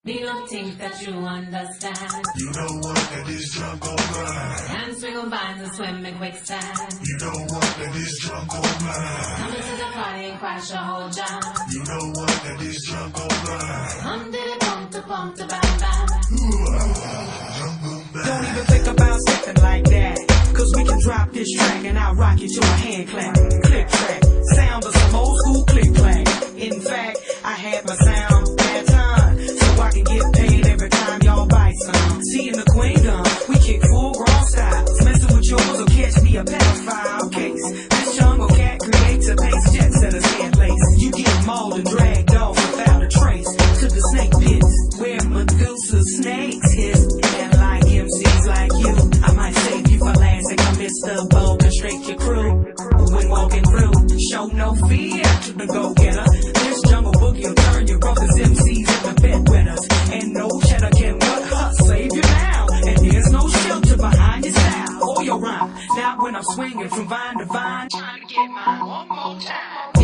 Me don't think that you understand. You know what, that this drum gon' ride. Hands we gon' bind and swim in quicksand. You know what, that this drum gon' ride. Come into the party and crash a whole jam. You know what, that this drum gon' ride. Pump to bam bam. Don't even think about stepping like that, cause we can drop this track and I'll rock you to a hand clap. Click track, sound of some old school click clack. In fact, I had my sound that time, so I can get paid every time y'all bite some. See, in the Queen gun, we kick full grown styles. Messing with yours will catch me a pedophile case. This jungle cat creates a pace, jet setters can't lace. You get mauled and dragged off without a trace to the snake pits, where Medusa snakes hiss. And like MCs like you, I might save you for last like I Mr. Bold and straight your crew. When walking through, show no fear to the go-getter. This jungle boogie will turn your brothers MCs into bedwetters. And no cheddar can but her save you now. And there's no shelter behind your style or your rhyme. Not when I'm swinging from vine to vine, trying to get mine one more time.